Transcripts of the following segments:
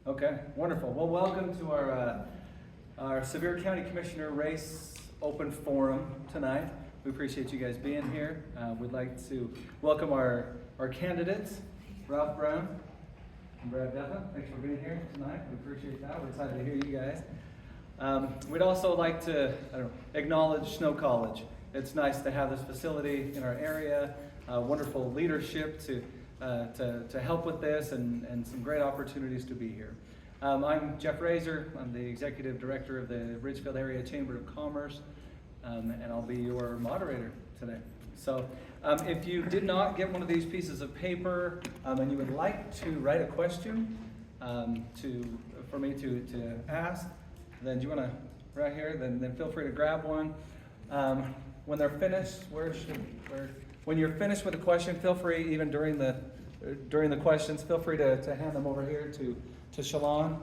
Okay, wonderful. Well, welcome to our Sevier County Commissioner Race Open Forum tonight. We appreciate you guys being here. We'd like to welcome our candidates, Ralph Brown and Brad Duffin. Thanks for being here tonight. We appreciate that. We're excited to hear you guys. We'd also like to acknowledge Snow College. It's nice to have this facility in our area. Wonderful leadership to help with this, and some great opportunities to be here. I'm Jeff Razor. I'm the Executive Director of the Ridgefield Area Chamber of Commerce, and I'll be your moderator today. So if you did not get one of these pieces of paper and you would like to write a question for me to ask, then do you want to, right here, then feel free to grab one. When they're finished, when you're finished with a question, feel free, even during the questions, feel free to hand them over here to Shalon.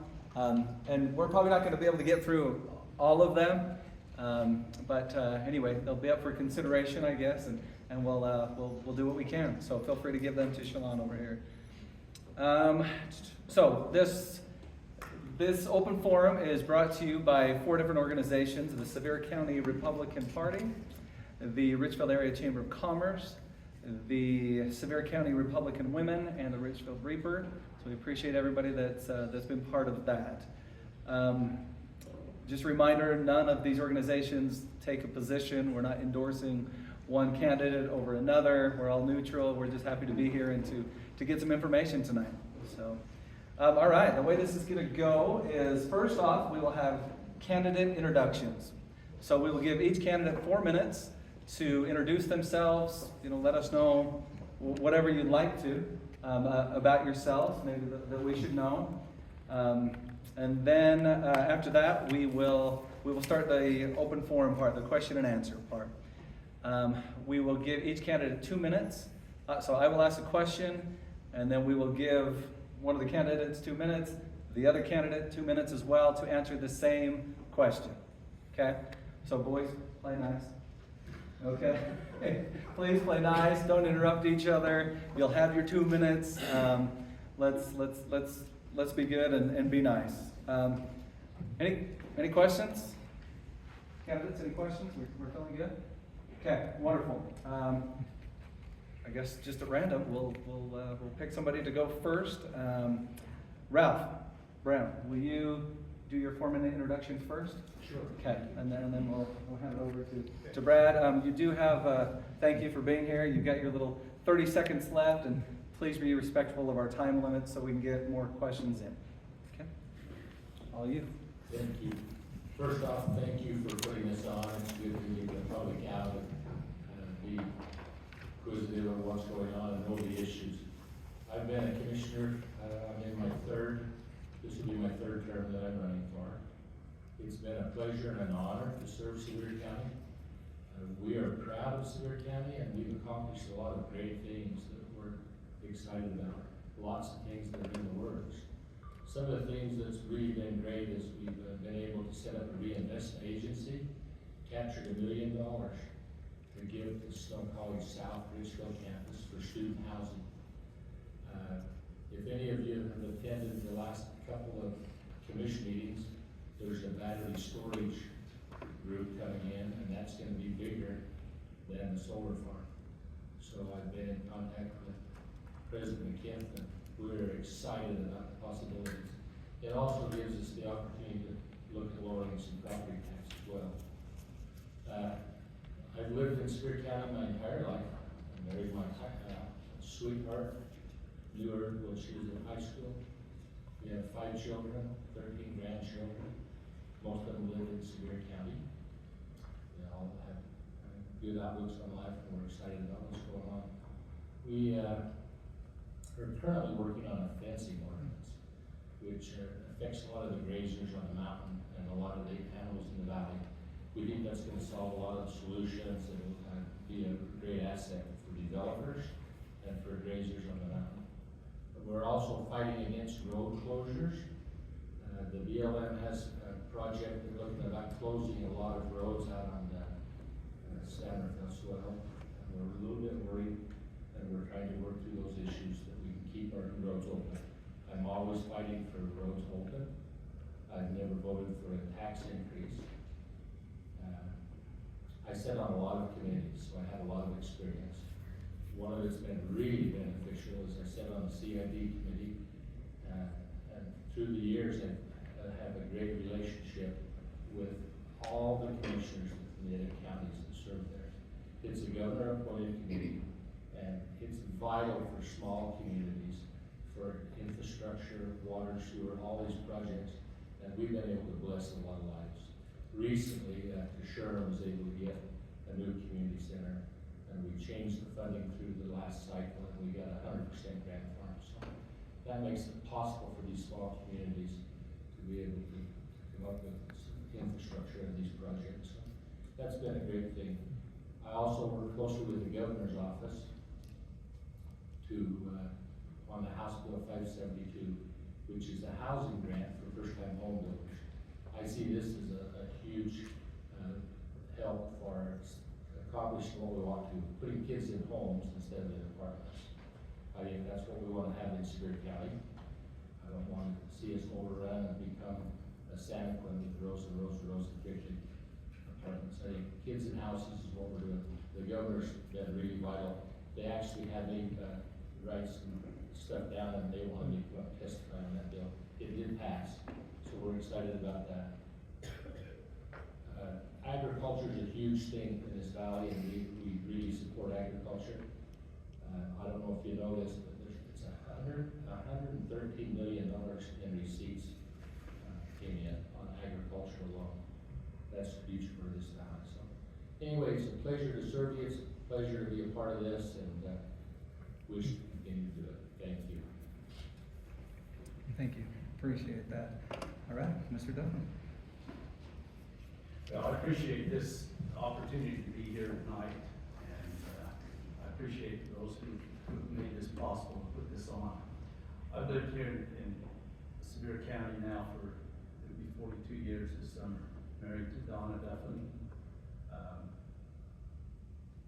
And we're probably not going to be able to get through all of them, but anyway, they'll be up for consideration, I guess, and we'll do what we can. So feel free to give them to Shalon over here. So this open forum is brought to you by 4 different organizations: the Sevier County Republican Party, the Ridgefield Area Chamber of Commerce, the Sevier County Republican Women, and the Ridgefield Reaper. So we appreciate everybody that's been part of that. Just a reminder, none of these organizations take a position. We're not endorsing one candidate over another. We're all neutral. We're just happy to be here and to get some information tonight. So, all right, the way this is going to go is, first off, we will have candidate introductions. So we will give each candidate 4 minutes to introduce themselves, let us know whatever you'd like to about yourselves, maybe that we should know. And then after that, we will start the open forum part, the question and answer part. We will give each candidate 2 minutes. So I will ask a question, and then we will give one of the candidates 2 minutes, the other candidate 2 minutes as well, to answer the same question. Okay? So boys, play nice. Okay? Please play nice. Don't interrupt each other. You'll have your 2 minutes. Let's be good and be nice. Any questions? Candidates, any questions? We're feeling good? Okay, wonderful. I guess just at random, we'll pick somebody to go first. Ralph Brown, will you do your 4-minute introduction first? Sure. Okay, and then we'll hand it over to Brad. You do have, thank you for being here. You've got your little 30 seconds left, and please be respectful of our time limit so we can get more questions in. Okay? All you. Thank you. First off, thank you for putting this on. It's good to get the public out and be inquisitive of what's going on and know the issues. I've been a commissioner. I'm in my this will be my 3rd term that I'm running for. It's been a pleasure and an honor to serve Sevier County. We are proud of Sevier County, and we've accomplished a lot of great things that we're excited about. Lots of things that are in the works. Some of the things that's really been great is we've been able to set up a reinvestment agency, captured $1 million to give to Snow College South Ridgefield campus for student housing. If any of you have attended the last couple of commission meetings, there's a battery storage group coming in, and that's going to be bigger than the solar farm. So I've been in contact with President McKim, and we're excited about the possibilities. It also gives us the opportunity to look at lowering some property tax as well. I've lived in Sevier County my entire life. I married my sweetheart, knew her when she was in high school. We have 5 children, 13 grandchildren. Most of them live in Sevier County. They all have good outlooks on life, and we're excited about what's going on. We are currently working on a fencing ordinance, which affects a lot of the grazers on the mountain and a lot of the animals in the valley. We think that's going to solve a lot of the solutions and will be a great asset for developers and for grazers on the mountain. But we're also fighting against road closures. The BLM has a project they're looking about closing a lot of roads out on San Rafael Swell. And we're a little bit worried, and we're trying to work through those issues that we can keep our roads open. I'm always fighting for roads open. I've never voted for a tax increase. I sit on a lot of committees, so I have a lot of experience. One of it's been really beneficial is I sit on the CID committee, and through the years I have a great relationship with all the commissioners from the other counties that serve there. It's a governor-appointed committee, and it's vital for small communities, for infrastructure, water, sewer, all these projects, and we've been able to bless a lot of lives. Recently, Sherm was able to get a new community center, and we changed the funding through the last cycle, and we got 100% grant funds. So that makes it possible for these small communities to be able to come up with some infrastructure in these projects. So that's been a great thing. I also work closely with the governor's office on the House Bill 572, which is a housing grant for first-time home builders. I see this as a huge help for accomplishing what we want to, putting kids in homes instead of in apartments. I think that's what we want to have in Sevier County. I don't want to see us overrun and become a Santa Quinn with rows and rows and rows of big apartments. I think kids in houses is what we're doing. The governor's been really vital. They actually had me write some stuff down, and they wanted me to come up and testify on that bill. It did pass, so we're excited about that. Agriculture is a huge thing in this valley, and we really support agriculture. I don't know if you know this, but it's $113 million in receipts came in on agriculture alone. That's huge for this valley. So, anyway, it's a pleasure to serve you. It's a pleasure to be a part of this, and wish to continue to do it. Thank you. Thank you. Appreciate that. All right, Mr. Duffin. Well, I appreciate this opportunity to be here tonight, and I appreciate those who made this possible to put this on. I've lived here in Sevier County now for, it'll be 42 years this summer. Married to Donna Duffin.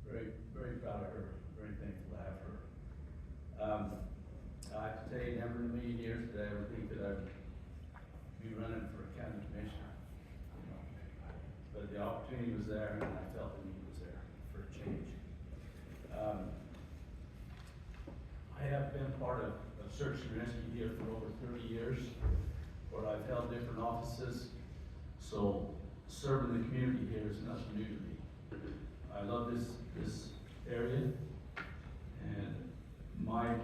Very, very proud of her, very thankful to have her. I have to tell you, never in a million years did I ever think that I would be running for a county commissioner. But the opportunity was there, and I felt the need was there for a change. I have been part of search and rescue here for over 30 years, where I've held different offices. So serving the community here is nothing new to me. I love this area, and my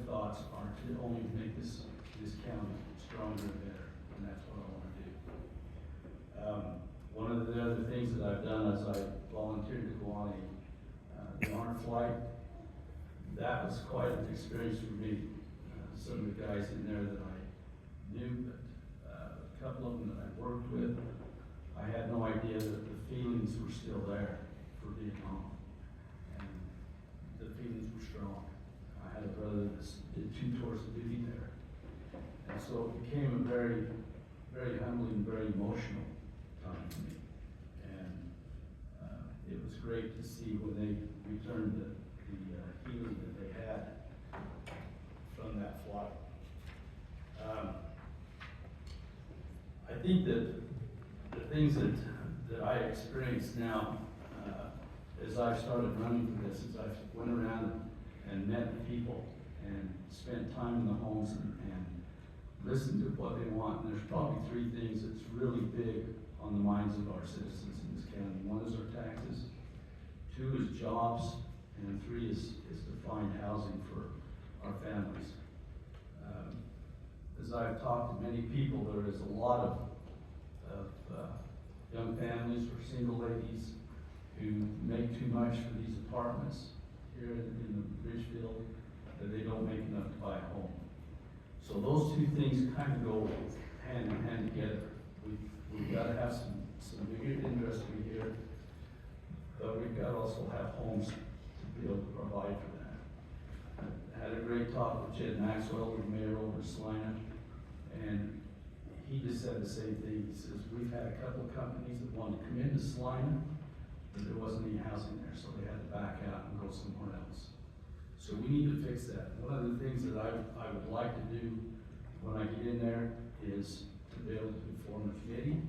thoughts are to only make this county stronger and better, and that's what I want to do. One of the other things that I've done is I volunteered to go on the honor flight. That was quite an experience for me. Some of the guys in there that I knew, but a couple of them that I worked with, I had no idea that the feelings were still there for Vietnam, and the feelings were strong. I had a brother that did 2 tours of duty there, and so it became a very, very humbling, very emotional time for me. And it was great to see when they returned the healing that they had from that flight. I think that the things that I experience now, as I've started running for this, is I went around and met people and spent time in the homes and listened to what they want. And there's probably 3 things that's really big on the minds of our citizens in this county. 1 is our taxes, 2 is jobs, and 3 is to find housing for our families. As I've talked to many people, there is a lot of young families or single ladies who make too much for these apartments here in the Ridgefield, that they don't make enough to buy a home. So those 2 things kind of go hand in hand together. We've got to have some bigger industry here, but we've got to also have homes to be able to provide for that. I had a great talk with Jed Maxwell, the mayor over in Salina, and he just said the same thing. He says, we've had a couple of companies that wanted to come into Salina, but there wasn't any housing there, so they had to back out and go somewhere else. So we need to fix that. One of the things that I would like to do when I get in there is to be able to form a committee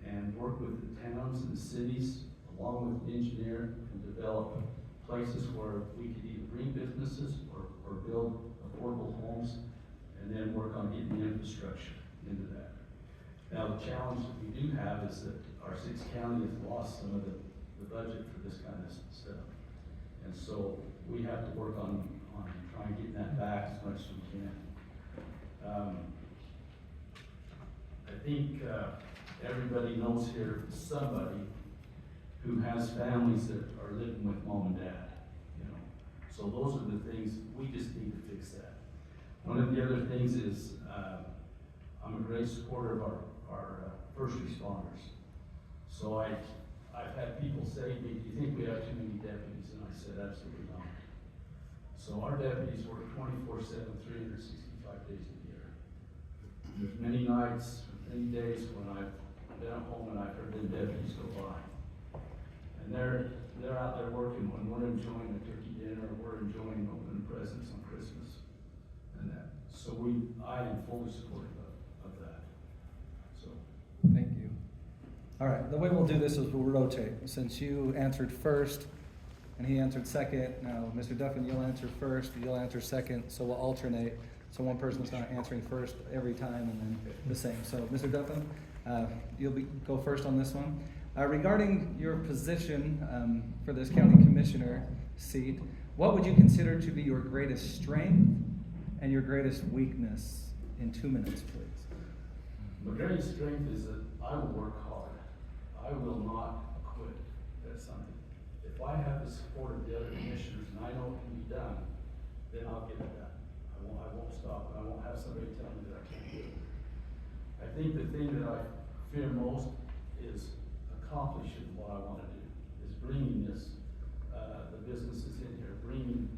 and work with the towns and the cities, along with the engineer, and develop places where we could either bring businesses or build affordable homes, and then work on getting the infrastructure into that. Now, the challenge that we do have is that our 6th county has lost some of the budget for this kind of stuff. And so we have to work on trying to get that back as much as we can. I think everybody knows here somebody who has families that are living with mom and dad, you know. So those are the things, we just need to fix that. One of the other things is, I'm a great supporter of our first responders. So I've had people say to me, do you think we have too many deputies? And I said, absolutely not. So our deputies work 24/7, 365 days a year. There's many nights, many days when I've been at home and I've heard them deputies go by. And they're out there working when we're enjoying a turkey dinner, or we're enjoying opening presents on Christmas and that. So I am fully supportive of that. So. Thank you. All right, the way we'll do this is we'll rotate. Since you answered first and he answered second, now Mr. Duffin, you'll answer first, you'll answer second, so we'll alternate. So one person's not answering first every time and then the same. So Mr. Duffin, you'll go first on this one. Regarding your position for this county commissioner seat, what would you consider to be your greatest strength and your greatest weakness in 2 minutes, please? My greatest strength is that I will work hard. I will not quit at something. If I have the support of the other commissioners and I know it can be done, then I'll get it done. I won't stop, and I won't have somebody tell me that I can't do it. I think the thing that I fear most is accomplishing what I want to do, is bringing the businesses in here, bringing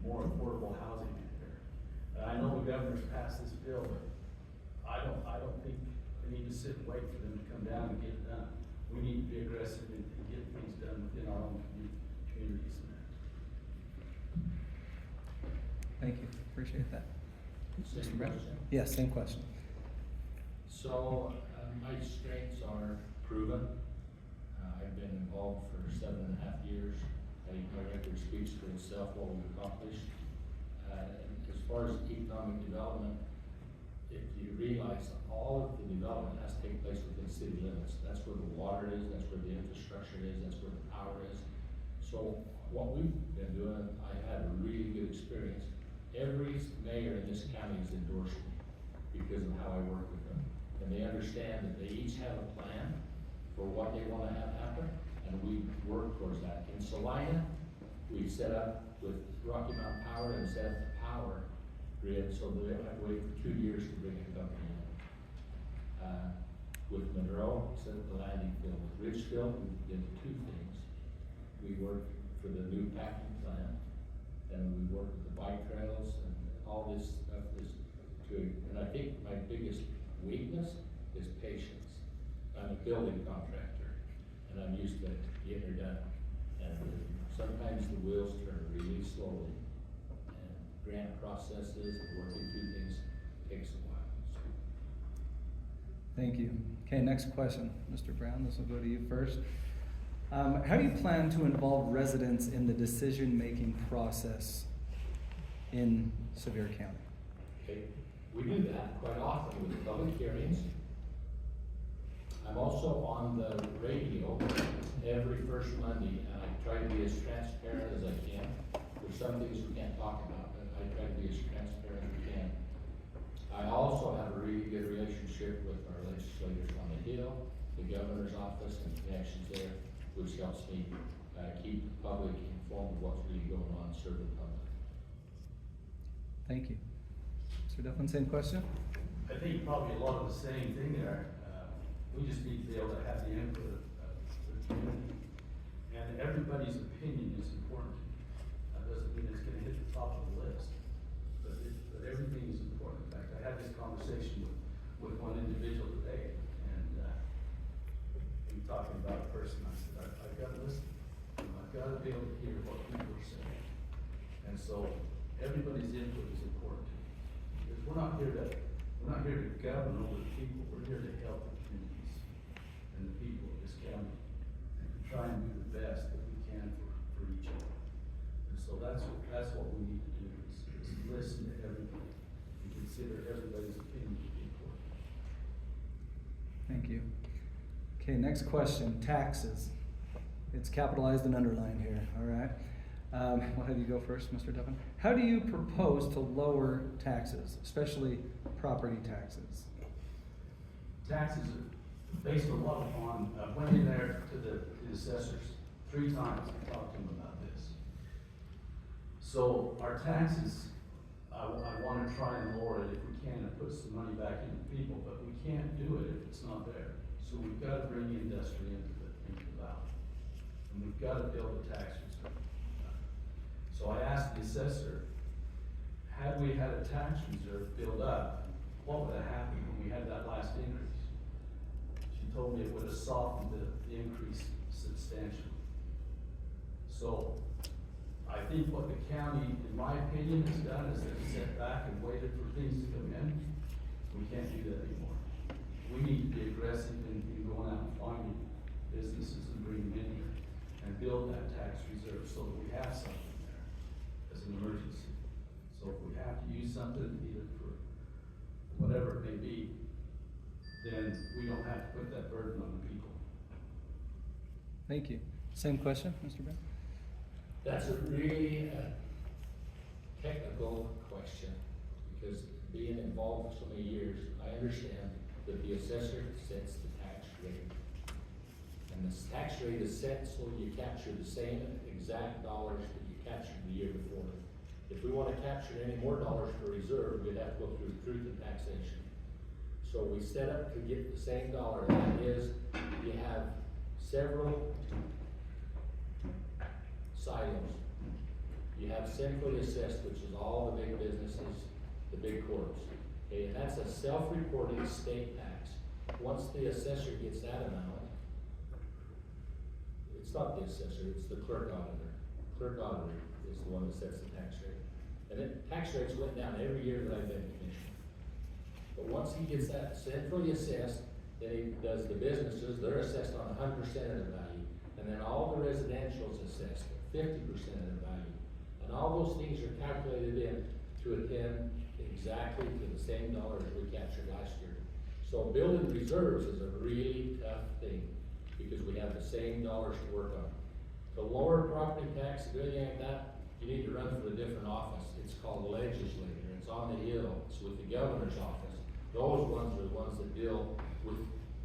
more affordable housing in here. I know the governor's passed this bill, but I don't think we need to sit and wait for them to come down and get it done. We need to be aggressive and get things done within our own communities. Thank you, appreciate that. Same question. Yes, same question. So, my strengths are proven. I've been involved for 7.5 years. I think my record speaks for itself, what we've accomplished. As far as economic development, if you realize all of the development has to take place within city limits. That's where the water is, that's where the infrastructure is, that's where the power is. So what we've been doing, I had a really good experience. Every mayor in this county has endorsed me because of how I work with them. And they understand that they each have a plan for what they want to have happen, and we work towards that. In Salina, we set up with Rocky Mountain Power and set up the power grid so they don't have to wait for 2 years to bring a company in. With Monroe, set up the landing field. With Ridgefield, we did 2 things. We worked for the new packing plant, and we worked with the bike trails, and all this stuff is and I think my biggest weakness is patience. I'm a building contractor, and I'm used to getting her done. And sometimes the wheels turn really slowly, and grant processes and working through things takes a while. Thank you. Okay, next question, Mr. Brown, this will go to you first. How do you plan to involve residents in the decision-making process in Sevier County? Okay, we do that quite often with public hearings. I'm also on the radio every first Monday, and I try to be as transparent as I can. There's some things we can't talk about, but I try to be as transparent as we can. I also have a really good relationship with our legislators on the Hill, the governor's office, and connections there, which helps me keep the public informed of what's really going on, serve the public. Thank you. Mr. Duffin, same question? I think probably a lot of the same thing there. We just need to be able to have the input of the community. And everybody's opinion is important. That doesn't mean it's gonna hit the top of the list, but everything is important. In fact, I had this conversation with one individual today, and we were talking about a person. I said, I've got to listen. I've got to be able to hear what people are saying. And so everybody's input is important. Because we're not here to govern over the people, we're here to help the communities and the people of this county. And to try and do the best that we can for each other. And so that's what we need to do is listen to everybody and consider everybody's opinion to be important. Thank you. Okay, next question, taxes. It's capitalized and underlined here, all right? We'll have you go first, Mr. Duffin. How do you propose to lower taxes, especially property taxes? Taxes are based a lot upon, I went in there to the assessors 3 times and talked to them about this. So our taxes, I want to try and lower it if we can and put some money back into people, but we can't do it if it's not there. So we've got to bring industry into the valley. And we've got to build a tax reserve. So I asked the assessor, had we had a tax reserve build up, what would have happened when we had that last increase? She told me it would have softened the increase substantially. So I think what the county, in my opinion, has done is they've sat back and waited for things to come in. We can't do that anymore. We need to be aggressive in going out and finding businesses and bringing them in here and build that tax reserve so that we have something there as an emergency. So if we have to use something, either for whatever it may be, then we don't have to put that burden on the people. Thank you. Same question, Mr. Brown? That's a really technical question, because being involved for so many years, I understand that the assessor sets the tax rate. And the tax rate is set so you capture the same exact dollars that you captured the year before. If we want to capture any more dollars for reserve, we'd have to go through truth and taxation. So we set up to get the same dollar, and that is, you have several silos. You have centrally assessed, which is all the big businesses, the big corps. Okay, and that's a self-reporting state tax. Once the assessor gets that amount, it's not the assessor, it's the clerk auditor. Clerk auditor is the one that sets the tax rate. And tax rates went down every year that I've been commissioner. But once he gets that centrally assessed, then he does the businesses, they're assessed on 100% of the value. And then all the residential is assessed at 50% of the value. And all those things are calculated in to attend exactly to the same dollars we captured last year. So building reserves is a really tough thing because we have the same dollars to work on. To lower property tax, to do anything like that, you need to run for a different office. It's called legislator. It's on the Hill. It's with the governor's office. Those ones are the ones that deal with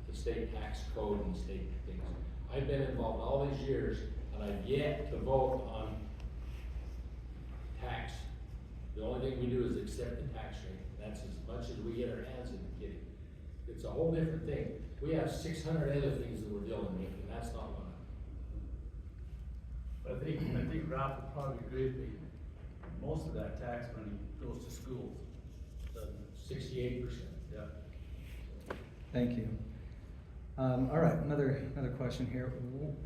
the state tax code and state things. I've been involved all these years, and I've yet to vote on tax. The only thing we do is accept the tax rate. That's as much as we get our hands into getting. It's a whole different thing. We have 600 other things that we're dealing with, and that's not one of them. I think Ralph would probably agree with me. Most of that tax money goes to schools. 68%. Yeah. Thank you. All right, another question here.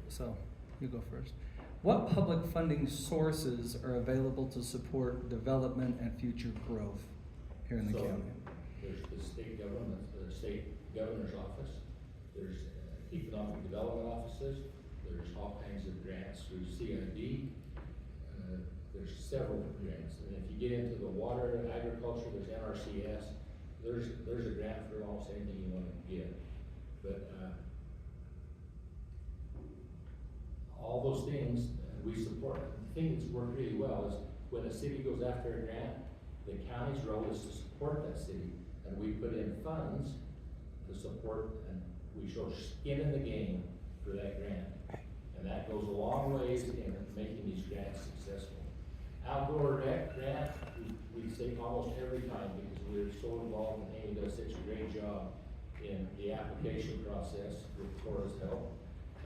So, you go first. What public funding sources are available to support development and future growth here in the county? There's the state government, the state governor's office. There's economic development offices. There's all kinds of grants through CID. There's several grants. And if you get into the water, agriculture, there's NRCS. There's a grant for almost anything you want to get. But all those things we support. The thing that's worked really well is when a city goes after a grant, the county's role is to support that city. And we put in funds to support, and we show skin in the game for that grant. And that goes a long ways in making these grants successful. Outdoor rec grant, we say almost every time because we're so involved and Amy does such a great job in the application process with Cora's help.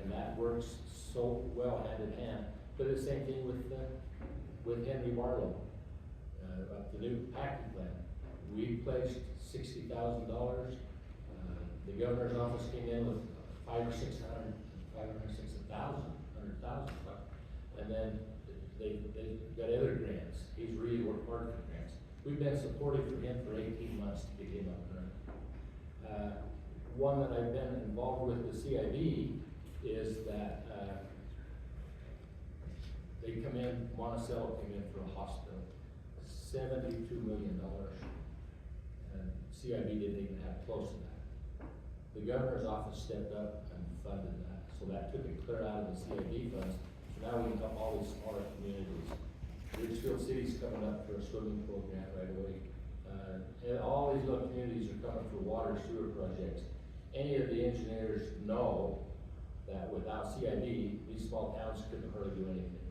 And that works so well hand in hand. But the same thing with Henry Barlow, the new packing plant. We pledged $60,000. The governor's office came in with 500,000 or 600,000, 100,000. And then they got other grants. He's really worked hard for grants. We've been supportive for him for 18 months to get him up and running. One that I've been involved with the CIB is that they come in, Monticello came in for a hospital, $72 million. And CIB didn't even have close to that. The governor's office stepped up and funded that. So that took it clear out of the CIB funds. So now we can help all these smaller communities. Ridgefield City's coming up for a swimming pool grant right away. And all these little communities are coming for water sewer projects. Any of the engineers know that without CIB, these small towns couldn't hardly do anything.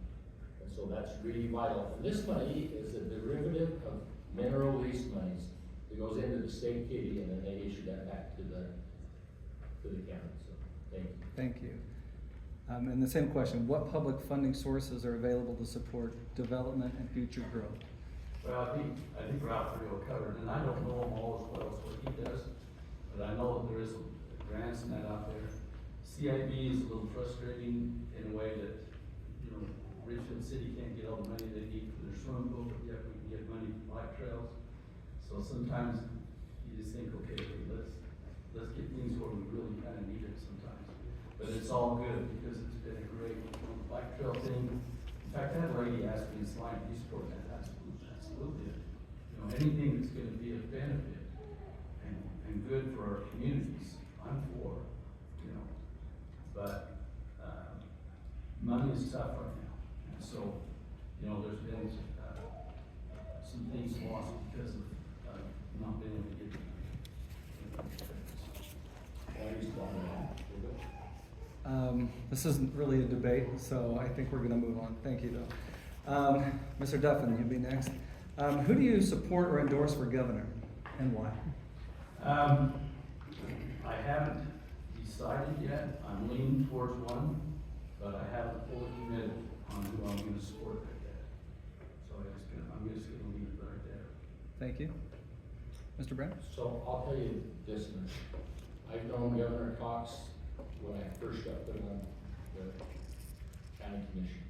And so that's really vital. And this money is a derivative of mineral lease monies. It goes into the state kitty and then they issue that back to the county. So thank you. Thank you. And the same question, what public funding sources are available to support development and future growth? Well, I think Ralph pretty well covered, and I don't know him all as well as what he does, but I know that there is grants and that out there. CIB is a little frustrating in a way that, you know, Richmond City can't get all the money they need for their swimming pool, but yet we can get money for bike trails. So sometimes you just think, okay, let's get things where we really kind of need it sometimes. But it's all good because it's been a great bike trail thing. In fact, I had a lady ask me this line, do you support that? Absolutely. You know, anything that's gonna be of benefit and good for our communities, I'm for, you know. But, money is tough right now. And so, you know, there's been, some things lost because of, not being able to get the money. This isn't really a debate, so I think we're gonna move on. Thank you, though. Mr. Duffin, you'll be next. Who do you support or endorse for governor, and why? I haven't decided yet. I'm leaning towards one, but I haven't fully committed on who I'm gonna support right yet. So I'm just gonna leave it right there. Thank you. Mr. Brown? So I'll tell you this much. I've known Governor Cox when I first got put on the county commission.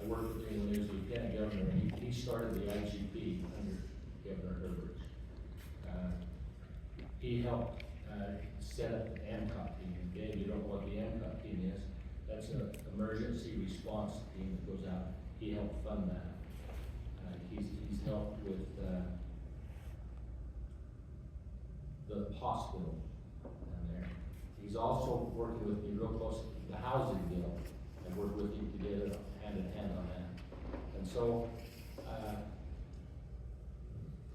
I worked with him when he was lieutenant governor, and he started the IGP under Governor Herbert. He helped set up the AMCOP team. And Dave, you don't know what the AMCOP team is? That's an emergency response team that goes out. He helped fund that. He's helped with the hospital down there. He's also working with me real close, the housing bill. I worked with him together hand in hand on that. And so,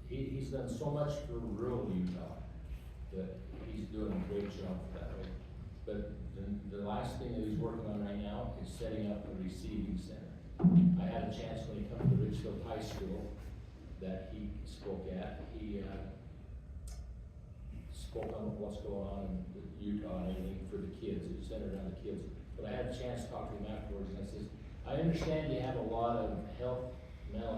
he's done so much for rural Utah that he's doing a great job that way. But the last thing that he's working on right now is setting up a receiving center. I had a chance when he came to Ridgefield High School that he spoke at. He spoke on what's going on in Utah and everything for the kids. It was centered around the kids. But I had a chance to talk to him afterwards, and I says, I understand you have a lot of mental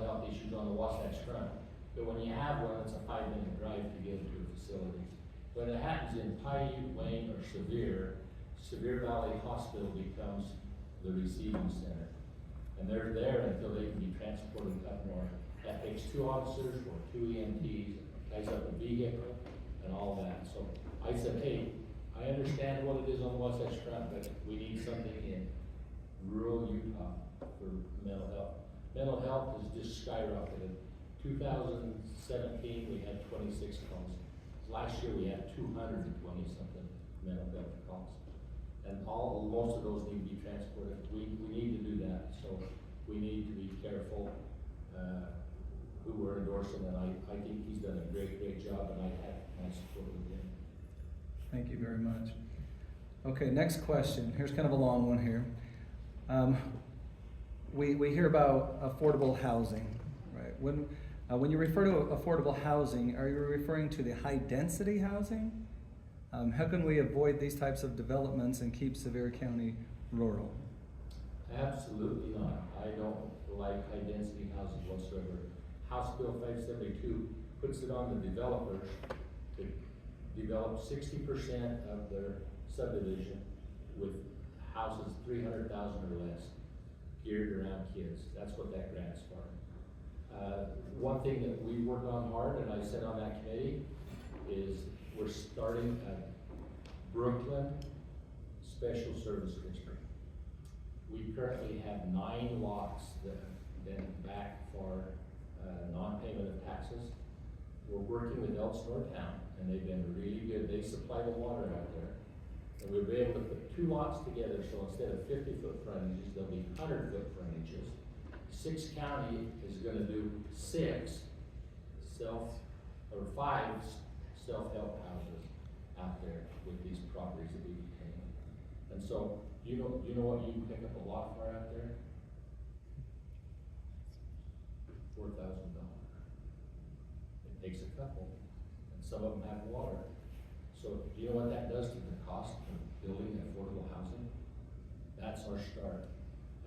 health issues on the Wasatch Front, but when you have one, it's a 5-minute drive to get into a facility. When it happens in Paiute, Wayne, or Sevier, Sevier Valley Hospital becomes the receiving center. And they're there until they can be transported up north. That takes 2 officers or 2 EMTs, ties up a vehicle, and all that. So I said, hey, I understand what it is on the Wasatch Front, but we need something in rural Utah for mental health. Mental health has just skyrocketed. 2017, we had 26 calls. Last year, we had 220-something mental health calls. And most of those need to be transported. We need to do that, so we need to be careful who we're endorsing, and I think he's done a great job, and I have my support with him. Thank you very much. Okay, next question. Here's kind of a long one here. We hear about affordable housing, right? When you refer to affordable housing, are you referring to the high density housing? How can we avoid these types of developments and keep Sevier County rural? Absolutely not. I don't like high density housing whatsoever. House Bill 572 puts it on the developers to develop 60% of their subdivision with houses 300,000 or less. geared around kids. That's what that grant's for. One thing that we worked on hard, and I said on that committee, is we're starting a Brooklyn Special Service District. We currently have 9 lots that have been back for non-payment of taxes. We're working with Elsinore Town, and they've been really good. They supply the water out there. And we'll be able to put 2 lots together, so instead of 50-foot frontages, there'll be 100-foot frontages. 6 County is gonna do 5 self-help houses out there with these properties that we've obtained. And so, you know what you can pick up a lot for out there? $4,000. It takes a couple, and some of them have water. So do you know what that does to the cost of building affordable housing? That's our start.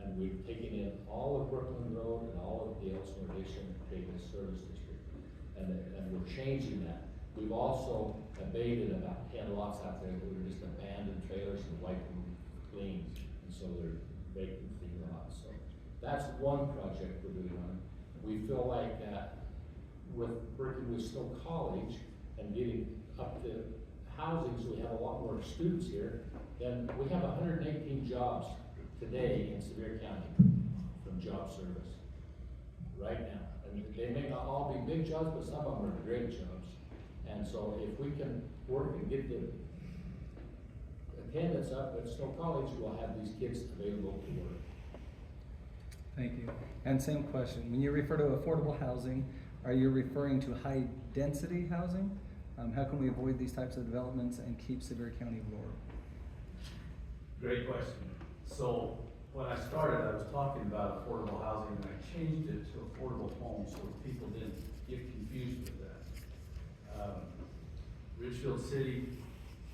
And we've taken in all of Brooklyn Road and all of the Elsinore Addition and created a service district. And we're changing that. We've also abated about 10 lots out there that were just abandoned trailers and wiped them clean. And so they're vacant clean lots. So that's one project we're doing on. We feel like that with working with Snow College and getting up to housing, so we have a lot more students here, then we have 118 jobs today in Sevier County from job service, right now. I mean, they may not all be big jobs, but some of them are great jobs. And so if we can work and get the attendance up at Snow College, we'll have these kids available to work. Thank you. And same question, when you refer to affordable housing, are you referring to high density housing? How can we avoid these types of developments and keep Sevier County rural? Great question. So when I started, I was talking about affordable housing, and I changed it to affordable homes so people didn't get confused with that. Richfield City,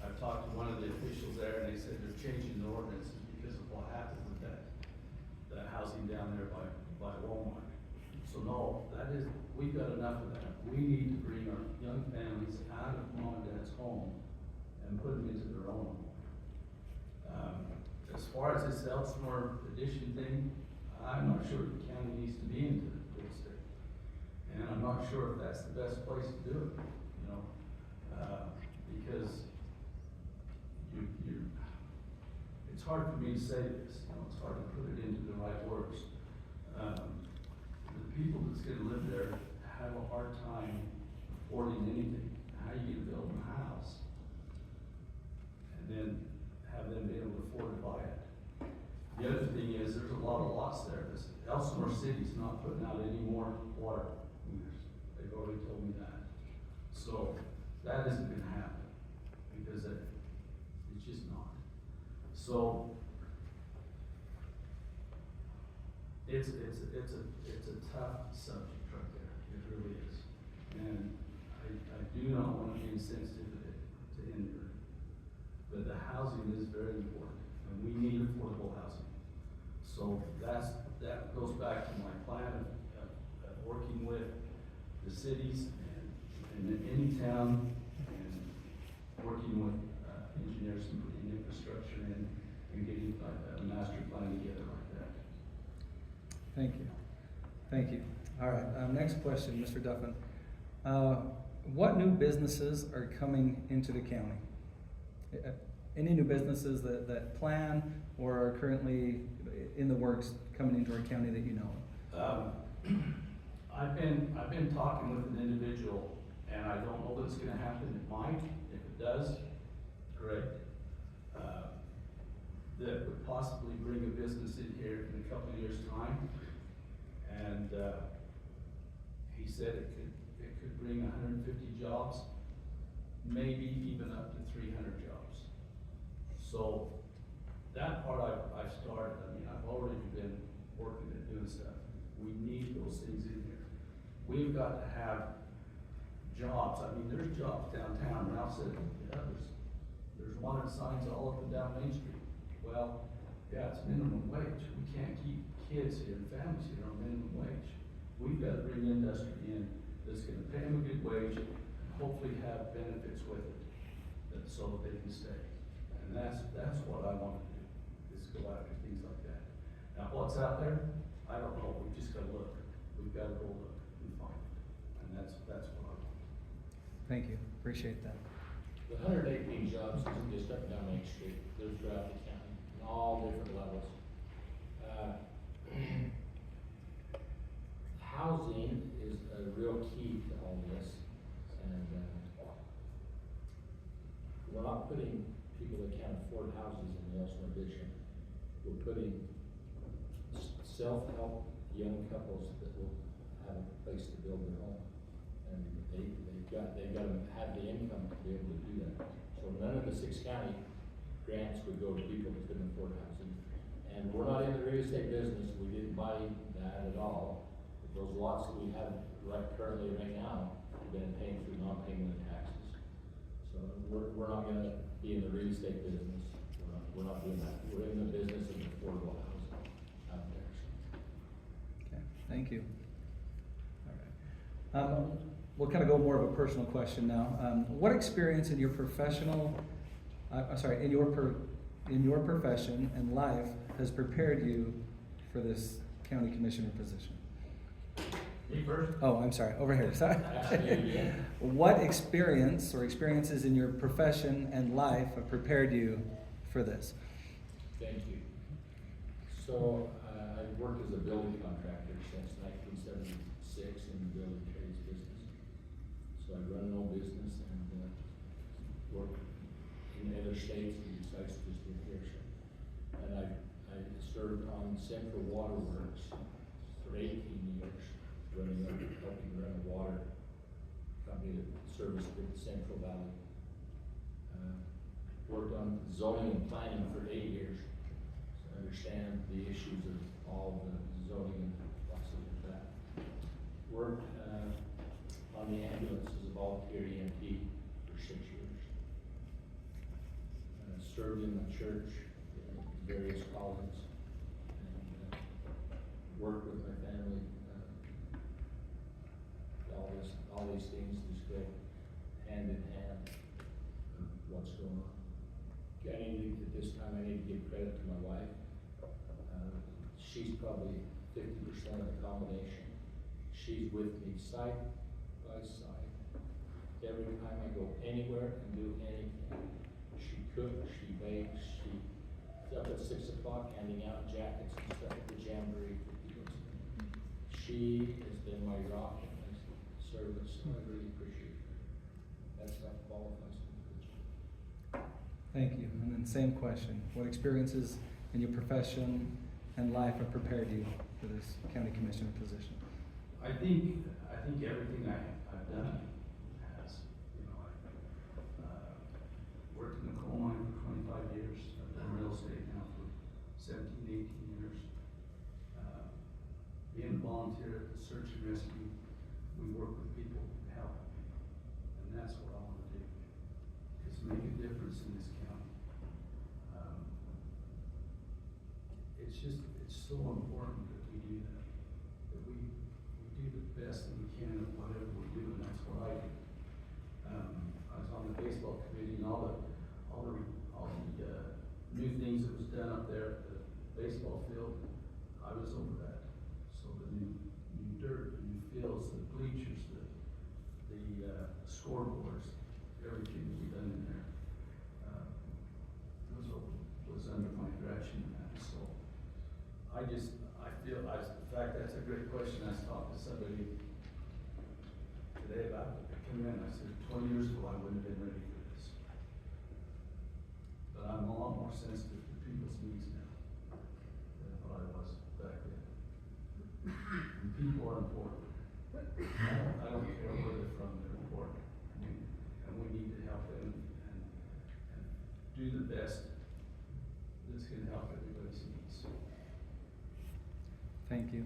I've talked to one of the officials there, and they said they're changing the ordinances because of what happened with that housing down there by Walmart. So no, we've got enough of that. We need to bring our young families out of mom and dad's home and put them into their own home. As far as this Elsinore addition thing, I'm not sure the county needs to be into real estate. And I'm not sure if that's the best place to do it, you know, because it's hard for me to say this, you know, it's hard to put it into the right words. The people that's gonna live there have a hard time affording anything. How are you gonna build them a house? And then have them be able to afford to buy it. The other thing is, there's a lot of lots there. Elsinore City's not putting out any more water meters. They've already told me that. So that isn't gonna happen because it's just not. So it's a tough subject right there. It really is. And I do not want to be insensitive to anything. But the housing is very important, and we need affordable housing. So that goes back to my plan of working with the cities and in any town, and working with engineers and putting infrastructure in and getting a master plan together like that. Thank you. Thank you. All right, next question, Mr. Duffin. What new businesses are coming into the county? Any new businesses that plan or are currently in the works coming into our county that you know of? I've been talking with an individual, and I don't know that it's gonna happen. It might. If it does, great. That would possibly bring a business in here in a couple of years' time. And he said it could bring 150 jobs, maybe even up to 300 jobs. So that part I've started. I mean, I've already been working at doing stuff. We need those things in here. We've got to have jobs. I mean, there's jobs downtown. Ralph said, yeah, there's wanted signs all up and down Main Street. Well, yeah, it's minimum wage. We can't keep kids here and families here on minimum wage. We've got to bring industry in that's going to pay them a good wage and hopefully have benefits with it, so that they can stay. And that's what I want to do, is go after things like that. Now, what's out there, I don't know, we just gotta look, we've gotta go look and find it, and that's what I want. Thank you, appreciate that. The 118 jobs isn't just up and down Main Street, they're throughout the county, in all different levels. Housing is a real key to all this, and we're not putting people that can't afford houses in the Elsinore Vision. We're putting self-help young couples that will have a place to build their home. And they've got to have the income to be able to do that. So none of the 6 county grants would go to people that couldn't afford housing. And we're not in the real estate business, we didn't buy that at all. Those lots that we have currently right now, we've been paying through non-payment of taxes. So we're not gonna be in the real estate business, we're not doing that. We're in the business of affordable housing out there, so. Okay, thank you. All right. We'll kind of go more of a personal question now. What experience in your professional, in your profession and life has prepared you for this county commissioner position? Me first? Oh, I'm sorry, over here, sorry. What experience or experiences in your profession and life have prepared you for this? Thank you. So, I've worked as a building contractor since 1976 in the building trades business. So I run an own business and work in other states and besides just in here. And I served on Central Water Works for 18 years, helping run a water company that serviced the Central Valley. Worked on zoning and planning for 8 years, so I understand the issues of all the zoning and lots of that. Worked on the ambulance as a volunteer EMT for 6 years. Served in the church in various callings, and worked with my family. All these things just go hand in hand with what's going on. At this time, I need to give credit to my wife. She's probably 50% of the combination. She's with me side by side. Every time I go anywhere and do anything, she cooks, she bakes, she's up at 6 o'clock handing out jackets and stuff at the jamboree for people. She has been my rock in my service, and I really appreciate her. That's how qualifies me for this. Thank you. And then same question. What experiences in your profession and life have prepared you for this county commissioner position? I think everything I've done has, I worked in the coal mine for 25 years. I've done real estate now for 17, 18 years. Being a volunteer at the search and rescue, we work with people to help. And that's what I want to do, is make a difference in this county. It's so important that we do that, we do the best that we can at whatever we do, and that's what I do. I was on the baseball committee, and all the new things that was done up there at the baseball field, I was over that. So the new dirt, the new fields, the bleachers, the scoreboards, everything that we done in there, was under my direction. So I feel, in fact, that's a great question. I talked to somebody today about it. I came in, I said, 20 years ago, I wouldn't have been ready for this. But I'm a lot more sensitive to people's needs now than what I was back then. And people are important. I don't care where they're from, they're important. And we need to help them and do the best that's going to help everybody's needs. Thank you.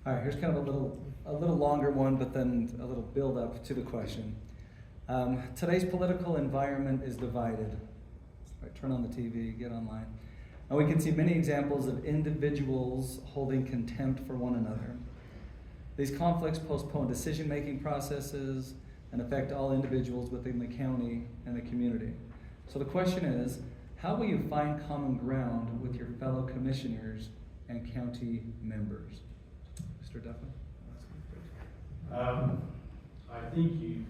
All right, here's kind of a little longer one, but then a little build up to the question. Today's political environment is divided. Right, turn on the TV, get online. And we can see many examples of individuals holding contempt for one another. These conflicts postpone decision-making processes and affect all individuals within the county and the community. So the question is, how will you find common ground with your fellow commissioners and county members. Mr. Duffin? I think you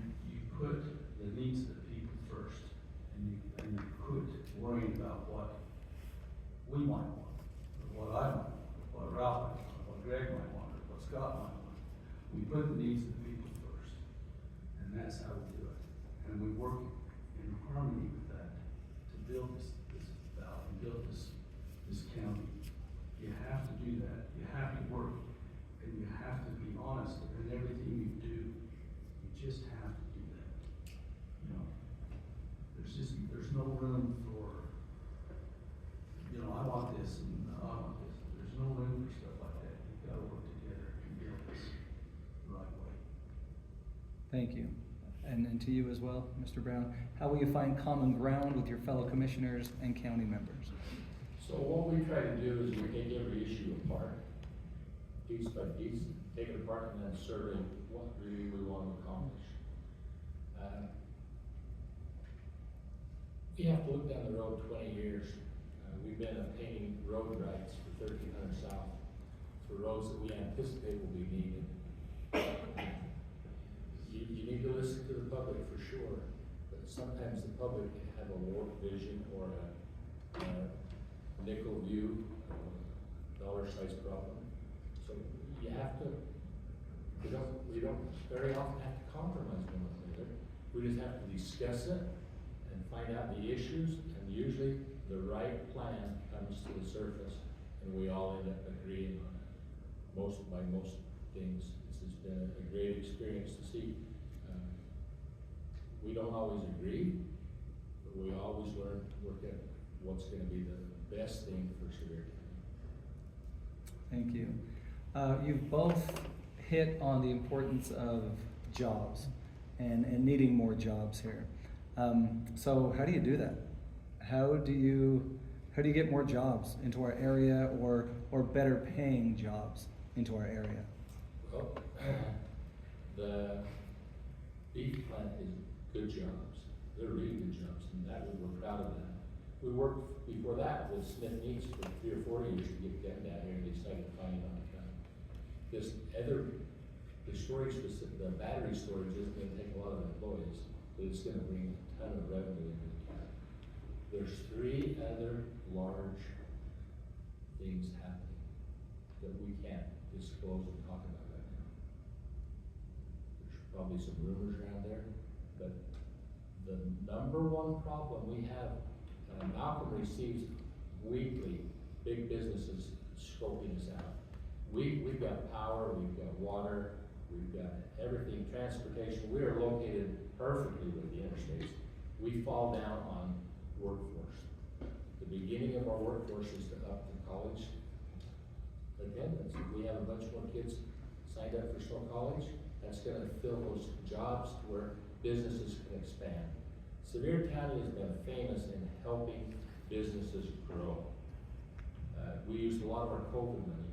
put the needs of the people first, and you quit worrying about what we might want, or what I might want, or what Ralph might want, or what Greg might want, or what Scott might want. We put the needs of the people first, and that's how we do it. And we work in harmony with that to build this valley, and build this county. You have to do that. You have to work, and you have to be honest in everything you do. You just have to do that. You know, there's no room for, you know, I want this and I want this. There's no room for stuff like that. You've got to work together and build this the right way. Thank you. And to you as well, Mr. Brown. How will you find common ground with your fellow commissioners and county members? So what we try to do is we take every issue apart, piece by piece, take it apart and then survey what really we want to accomplish. We have to look down the road 20 years. We've been obtaining road rights for 1300 South for roads that we anticipate will be needed. You need to listen to the public for sure, but sometimes the public have a warped vision or a nickel view, dollar-sized problem. So you have to, we don't very often have to compromise one another. We just have to discuss it and find out the issues, and usually the right plan comes to the surface, and we all end up agreeing on it. Most things. This has been a great experience to see. We don't always agree, but we always work at what's going to be the best thing for Sevier County. Thank you. You've both hit on the importance of jobs and needing more jobs here. So how do you do that? How do you get more jobs into our area, or better paying jobs into our area? Well, the beef plant is good jobs. They're really good jobs, and that we're proud of that. We worked before that with Smith Meats for 3 or 4 years to get them down here, and they decided to find it on the county. The storage, the battery storage isn't going to take a lot of employees, but it's going to bring a ton of revenue into the county. There's 3 other large things happening that we can't disclose and talk about right now. There's probably some rumors around there, but the number one problem we have, Malcolm receives weekly big businesses scoping us out. We've got power, we've got water, we've got everything, transportation. We are located perfectly with the interstates. We fall down on workforce. The beginning of our workforce is to up the college attendance. If we have a bunch more kids signed up for Snow College, that's going to fill those jobs to where businesses can expand. Sevier County has been famous in helping businesses grow. We used a lot of our COVID money.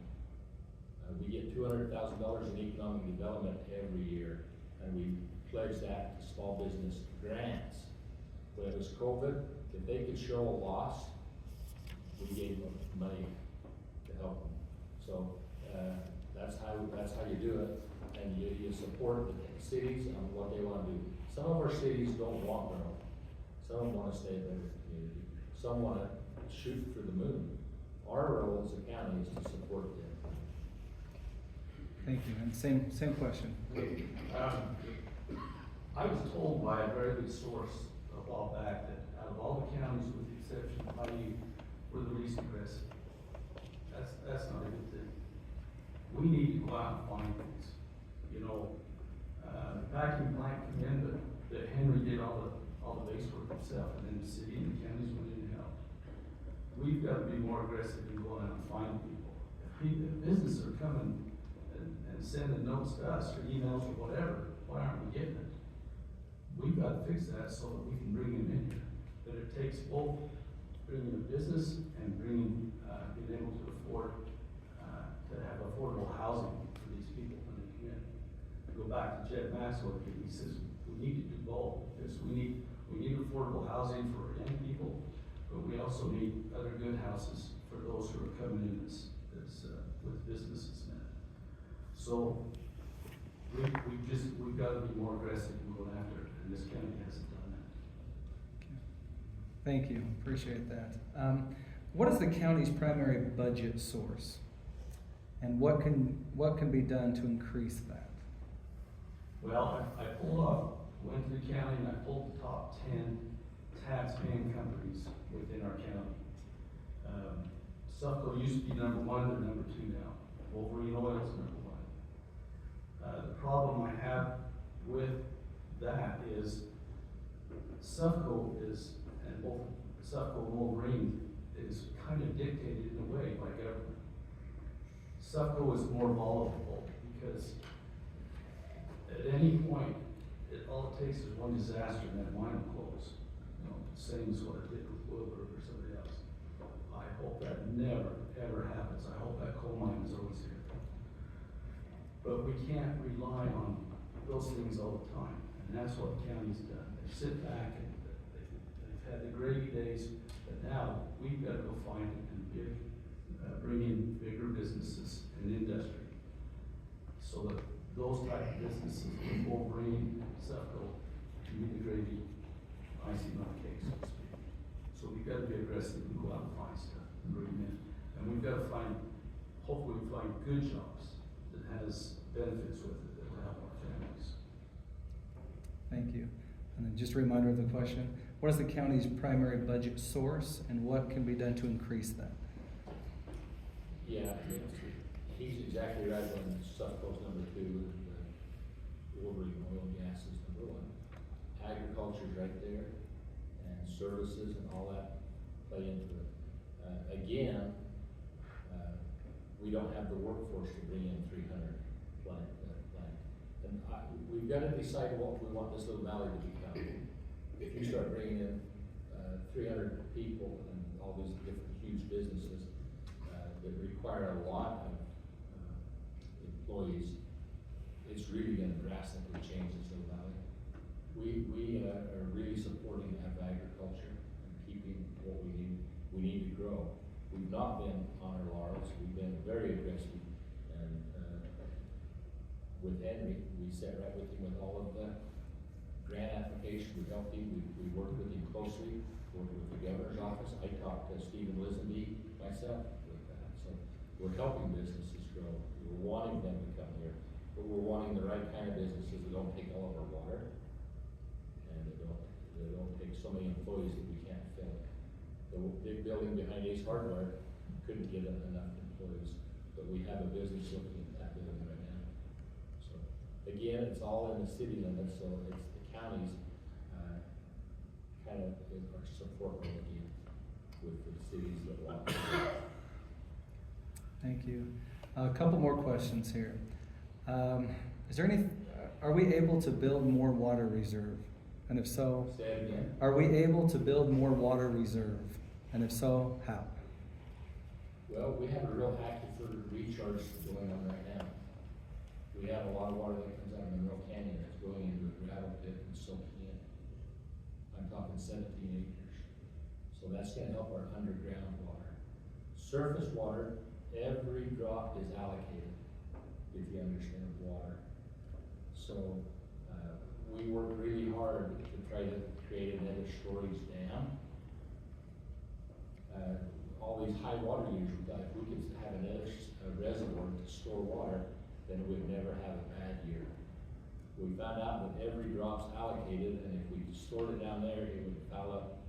We get $200,000 in economic development every year, and we pledge that to small business grants. When it was COVID, if they could show a loss, we gave them money to help them. So that's how you do it, and you support the cities on what they want to do. Some of our cities don't want growth. Some of them want to stay in their community. Some want to shoot for the moon. Our role as a county is to support them. Thank you. And same question. I was told by a very good source a while back that out of all the counties, with the exception of IU, we're the least aggressive. That's not a good thing. We need to go out and find things. You know, the vacuum plant come in, but Henry did all the base work himself, and then the city and the counties went in and helped. We've got to be more aggressive in going out and finding people. If businesses are coming and sending notes to us or emails or whatever, why aren't we getting it? We've got to fix that so that we can bring them in here. But it takes both bringing a business and being able to afford to have affordable housing for these people when they come in. Go back to Jed Maxwell, he says we need to do both. Because we need affordable housing for young people, but we also need other good houses for those who are coming in as with businesses in it. So, we've gotta be more aggressive in going after it, and this county hasn't done that. Thank you, appreciate that. What is the county's primary budget source? And what can be done to increase that? Well, I went to the county and I pulled the top 10 tax-paying companies within our county. Sufco used to be number 1, they're number 2 now. Wolverine Oil's number 1. The problem I have with that is Sufco and both Sufco and Wolverine is kind of dictated in a way by government. Sufco is more volatile because at any point, all it takes is one disaster and that mine will close. You know, same as what it did with Wilbur or somebody else. I hope that never, ever happens. I hope that coal mine is always here. But we can't rely on those things all the time, and that's what the county's done. They sit back and they've had the gravy days, but now we've got to go find and bring in bigger businesses and industry, so that those type of businesses will bring Sufco to be the gravy icing on the cake, so to speak. So we've got to be aggressive and go out and find stuff and bring them in, and we've got to hopefully find good jobs that has benefits with it that will help our families. Thank you. And then just a reminder of the question, what is the county's primary budget source and what can be done to increase that? Yeah, he's exactly right when Sufco's number 2 and Wolverine Oil and Gas is number 1. Agriculture's right there, and services and all that play into it. Again, we don't have the workforce to bring in 300 plant. And we've got to decide what we want this little valley to become. If you start bringing in 300 people and all these different huge businesses that require a lot of employees, it's really going to drastically change this little valley. We are really supporting agriculture and keeping what we need. We need to grow. We've not been on our laurels. We've been very aggressive, and with Henry, we sat right with him with all of the grant applications. We helped him. We worked with him closely. Worked with the governor's office. I talked to Stephen Lisenby myself with that. So we're helping businesses grow. We're wanting them to come here, but we're wanting the right kind of businesses that don't take all of our water, and they don't take so many employees that we can't fill it. The big building behind Ace Hardware couldn't get enough employees, but we have a business looking at that building right now. So again, it's all in the city limits, so it's the counties kind of our support again with the cities that want. Thank you. A couple more questions here. Is there are we able to build more water reserve? And if so, Say it again. are we able to build more water reserve? And if so, how? Well, we have a real active recharge going on right now. We have a lot of water that comes out of Monroe Canyon that's going into a gravel pit and soaking in. I'm talking 17 acres. So that's gonna help our underground water. Surface water, every drop is allocated, if you understand water. So, we work really hard to try to create another storage dam. All these high water users, if we could have another reservoir to store water, then we'd never have a bad year. We found out that every drop's allocated, and if we stored it down there, it would foul up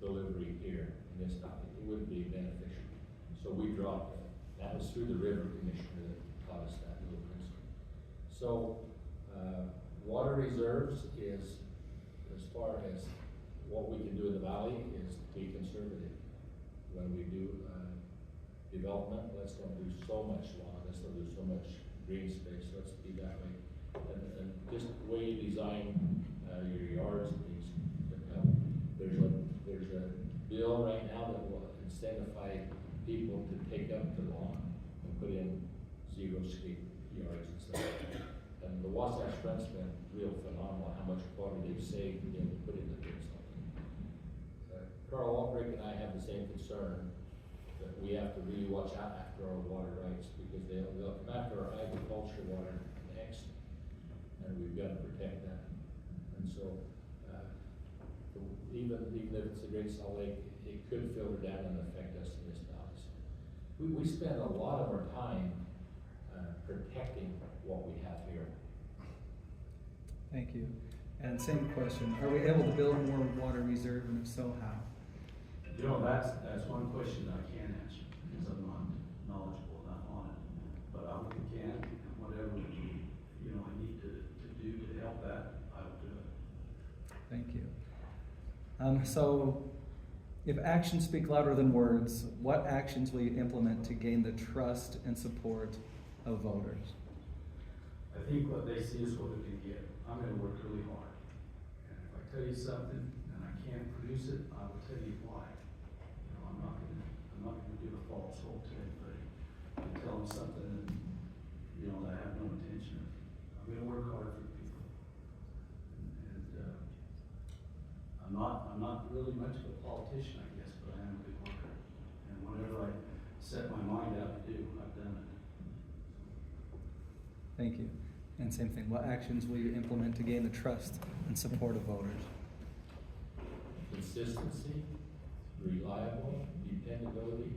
delivery here in this topic. It wouldn't be beneficial. So we dropped it. That was through the river commissioner that taught us that little principle. So, water reserves is, as far as what we can do in the valley, is be conservative. When we do development, let's don't do so much lawn, let's don't do so much green space, let's be that way. And just the way you design your yards and things, there's a bill right now that will incentivize people to take up the lawn and put in zero-scape yards and stuff like that. And the Wasatch Front's been real phenomenal, how much water they've saved to be able to put in the things like that. Carl Albrecht and I have the same concern But we have to really watch out after our water rights, because they'll come after our agriculture water next, and we've got to protect that. And so, even if it's a Great Salt Lake, it could filter down and affect us in this valley. We spend a lot of our time protecting what we have here. Thank you. And same question, are we able to build more water reserve, and if so, how? You know, that's one question that I can't answer, because I'm not knowledgeable enough on it. But I hope we can, and whatever I need to do to help that, I will do it. Thank you. So, if actions speak louder than words, what actions will you implement to gain the trust and support of voters? I think what they see is what they get. I'm gonna work really hard. And if I tell you something and I can't produce it, I will tell you why. I'm not gonna give a false hope to anybody and tell them something that, that I have no intention of. I'm gonna work hard for people. And I'm not really much of a politician, I guess, but I am a good worker. And whatever I set my mind out to do, I've done it. Thank you. And same thing, what actions will you implement to gain the trust and support of voters? Consistency, reliable, dependability,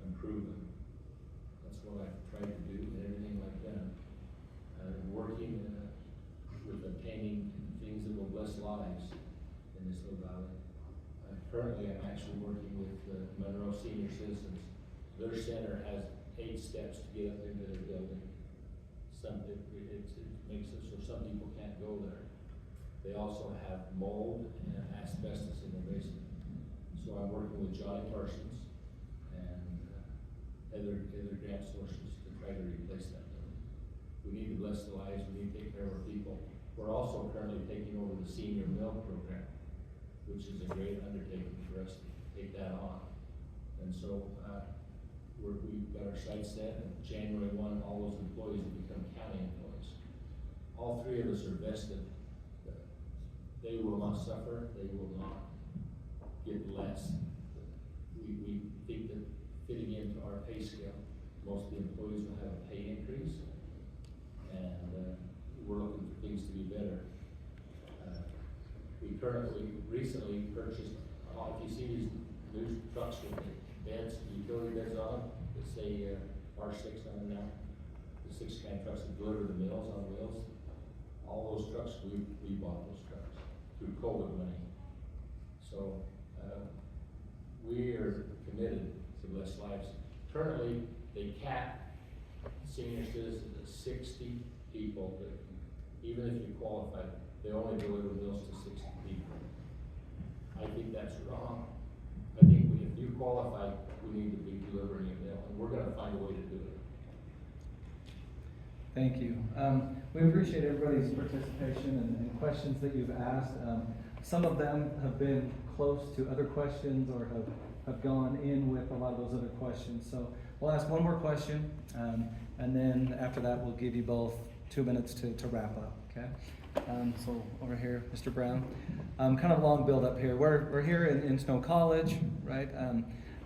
and proven. That's what I've tried to do and everything like that. Working with obtaining things that will bless lives in this little valley. Currently, I'm actually working with Monroe Senior Citizens. Their center has 8 steps to get up into their building. It makes it so some people can't go there. They also have mold and asbestos in their basement. So I'm working with Johnny Parsons and other grant sources to try to replace that building. We need to bless the lives, we need to take care of our people. We're also currently taking over the senior meal program, which is a great undertaking for us to take that on. And so we've got our sights set, and January 1, all those employees will become county employees. All 3 of us are vested. They will not suffer, they will not get less. We think that fitting into our pay scale, most of the employees will have a pay increase, and we're looking for things to be better. We recently purchased, if you see these new trucks with the beds, utility beds on them, that say R6 on them now, the 6-kind trucks that deliver the meals on wheels, all those trucks, we bought those trucks through COVID money. So we are committed to bless lives. Currently, they cap senior citizens at 60 people, but even if you qualify, they only deliver meals to 60 people. I think that's wrong. I think if you qualify, we need to be delivering a meal, and we're gonna find a way to do it. Thank you. We appreciate everybody's participation and questions that you've asked. Some of them have been close to other questions or have gone in with a lot of those other questions. So we'll ask one more question, and then after that we'll give you both 2 minutes to wrap up, okay? So over here, Mr. Brown. Kind of long build up here. We're here in Snow College, right?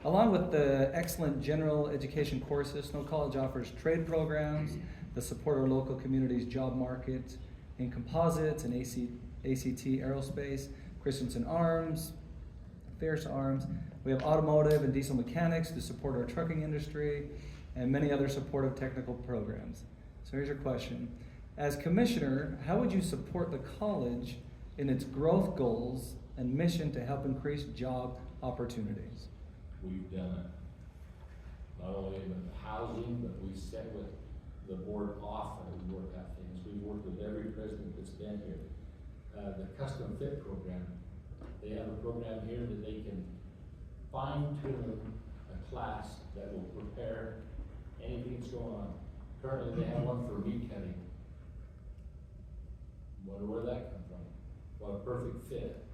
Along with the excellent general education courses, Snow College offers trade programs that support our local community's job market in composites and ACT aerospace, Christensen Arms, Fierce Arms. We have automotive and diesel mechanics to support our trucking industry, and many other supportive technical programs. So here's your question. As commissioner, how would you support the college in its growth goals and mission to help increase job opportunities? We've done it. Not only in housing, but we set with the board often we work out things. We've worked with every president that's been here. The custom fit program, they have a program here that they can fine tune a class that will prepare anything that's going on. Currently they have one for meat cutting. Wonder where that come from. What a perfect fit.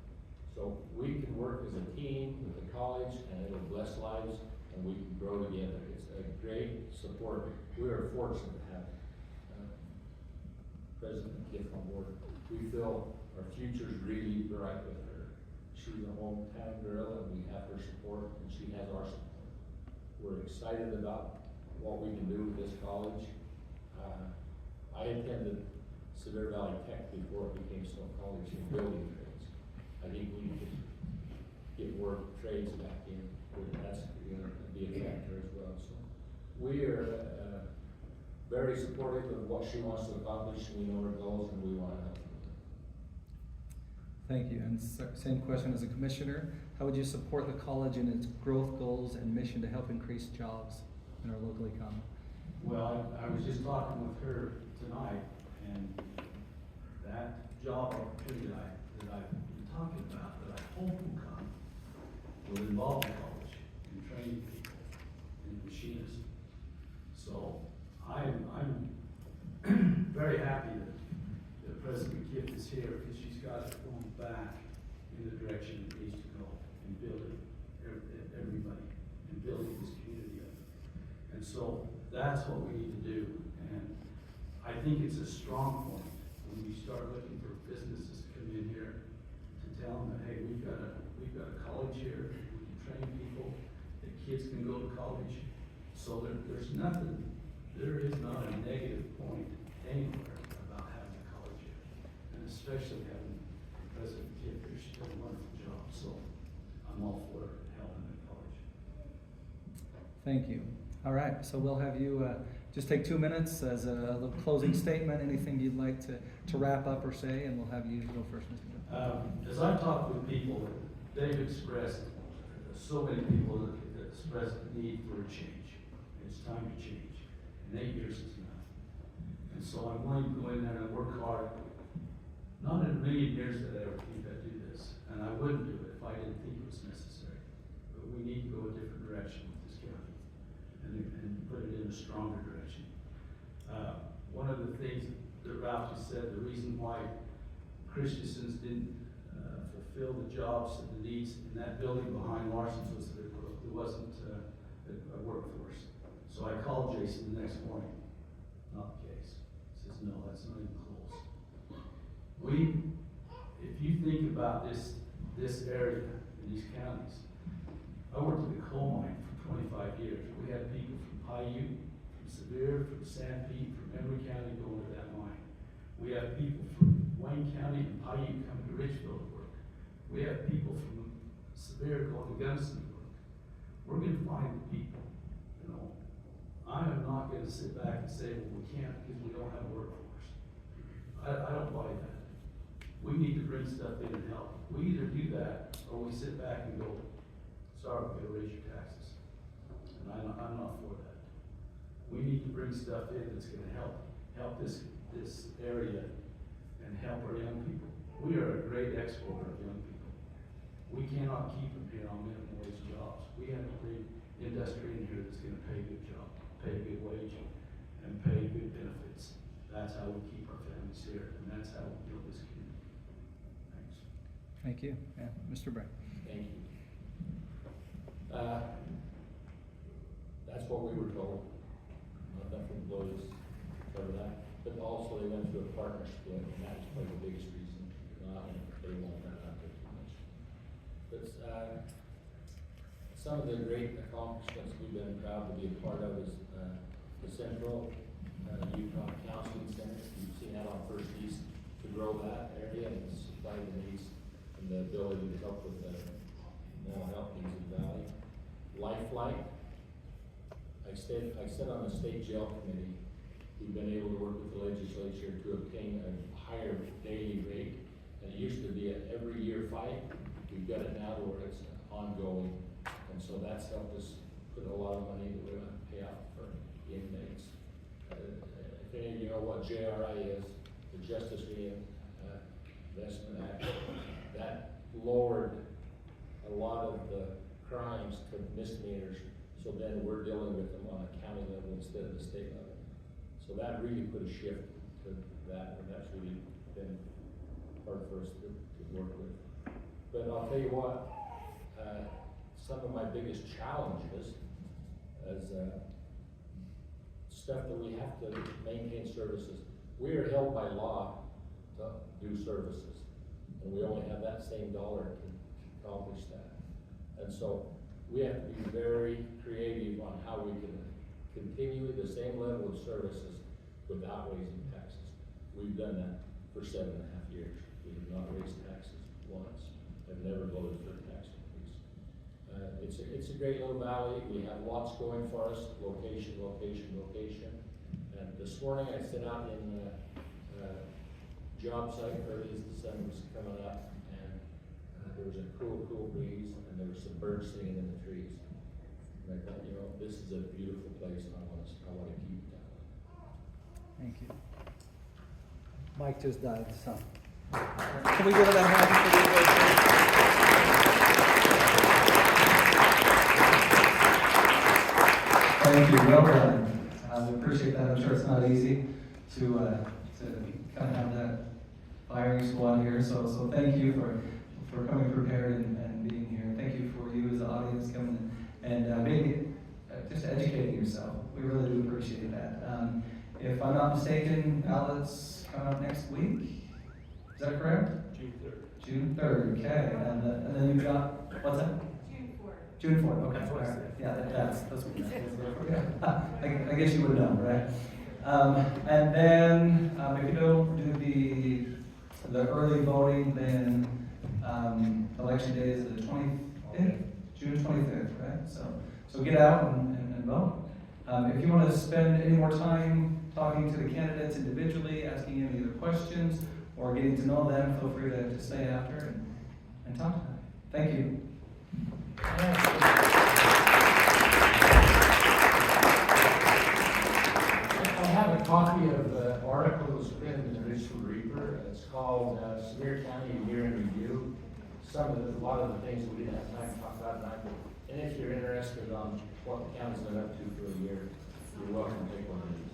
So we can work as a team with the college, and it'll bless lives, and we can grow together. It's a great support. We are fortunate to have President Giff on board. We feel our future's really bright with her. She's a hometown girl, and we have her support, and she has our support. We're excited about what we can do with this college. I attended Sevier Valley Tech before it became Snow College in building trades. I think we could get more trades back in, that's gonna be a factor as well. So we are very supportive of what she wants to accomplish, and we know her goals, and we want to help her. Thank you. And same question as a commissioner. How would you support the college in its growth goals and mission to help increase jobs in our local economy? Well, I was just talking with her tonight, and that job opportunity that I've been talking about, that I hope will come, will involve the college in training people in machinists. So I'm very happy that President Gift is here, because she's got it going back in the direction it needs to go in building everybody, in building this community up. And so that's what we need to do. And I think it's a strong point when we start looking for businesses to come in here to tell them that, hey, we've got a college here, we can train people, that kids can go to college. So there's nothing, there is not a negative point anywhere about having a college here. And especially having President Gift here, she's done a wonderful job. So I'm all for helping the college. Thank you. All right, so we'll have you just take 2 minutes as a little closing statement, anything you'd like to wrap up or say, and we'll have you go first, Mr. Jones. As I've talked with people, they've expressed, so many people that express the need for a change. It's time to change. And 8 years is enough. And so I'm going to go in there and work hard. Not in a million years that I ever think I'd do this. And I wouldn't do it if I didn't think it was necessary. But we need to go a different direction with this county and put it in a stronger direction. One of the things that Ralph just said, the reason why Christensen's didn't fulfill the jobs and the needs in that building behind Larson's was that there wasn't a workforce. So I called Jason the next morning. Not the case. He says, no, that's not even close. If you think about this area in these counties, I worked at the coal mine for 25 years. We had people from Paiute, from Sevier, from Sanpete, from Emory County going to that mine. We have people from Wayne County and Paiute coming to Richville to work. We have people from Sevier going to Gunnison to work. We're going to find the people, you know. I am not going to sit back and say, well, we can't because we don't have a workforce. I don't buy that. We need to bring stuff in and help. We either do that or we sit back and go, sorry, we're going to raise your taxes. And I'm not for that. We need to bring stuff in that's going to help this area and help our young people. We are a great exporter of young people. We cannot keep them here on minimum wage jobs. We have to bring industry in here that's going to pay a good job, pay a good wage, and pay good benefits. That's how we keep our families here, and that's how we build this community. Thanks. Thank you. Yeah, Mr. Brett. Thank you. That's what we were told. Duffin employees cover that. But also they went through a partner split, and that was probably the biggest reason. They won't run out there too much. But some of the great accomplishments we've been proud to be a part of is the Central Utah Counseling Center. You've seen that on First East to grow that area and supply the needs and the ability to help with the mental health needs in the valley. Lifeline. I sit on the state jail committee. We've been able to work with the legislature to obtain a higher daily rate. And it used to be an every year fight. We've got it now to where it's ongoing. And so that's helped us put a lot of money that we're going to pay out for inmates. If any of you know what JRI is, the Justice Reinvestment Act, that lowered a lot of the crimes to misdemeanors. So then we're dealing with them on a county level instead of the state level. So that really put a shift to that, and that's really been hard for us to work with. But I'll tell you what, some of my biggest challenges is stuff that we have to maintain services. We are held by law to do services, and we only have that same dollar to accomplish that. And so we have to be very creative on how we can continue the same level of services without raising taxes. We've done that for 7.5 years. We have not raised taxes once. I've never voted for a tax increase. It's a great little valley. We have lots going for us, location, location, location. And this morning I sit out in job site early as the sun was coming up, and there was a cool breeze, and there were some birds singing in the trees. And I thought, you know, this is a beautiful place, and I want to keep it that way. Thank you. Mike just died, so. Can we give it a hand for the Thank you, well done. We appreciate that. I'm sure it's not easy to kind of have that firing squad here. So thank you for coming prepared and being here. Thank you for you as the audience coming and maybe just educating yourself. We really do appreciate that. If I'm not mistaken, ballots come out next week. Is that correct? June 3rd. June 3rd, okay. And then you've got, what's that? June 4th, okay. That's what I All right. said. Yeah, that's what yeah. I guess you would know, right? And then, if you don't do the early voting, then election day is the 25th, June 25th, right? So get out and vote. If you want to spend any more time talking to the candidates individually, asking any other questions, or getting to know them, feel free to stay after and talk to them. Thank you. I have a copy of the article that was printed in the Richfield Reaper. It's called Sevier County A Year in Review. A lot of the things we didn't have time to talk about tonight. And if you're interested on what the county's been up to for a year, you're welcome to take one of these.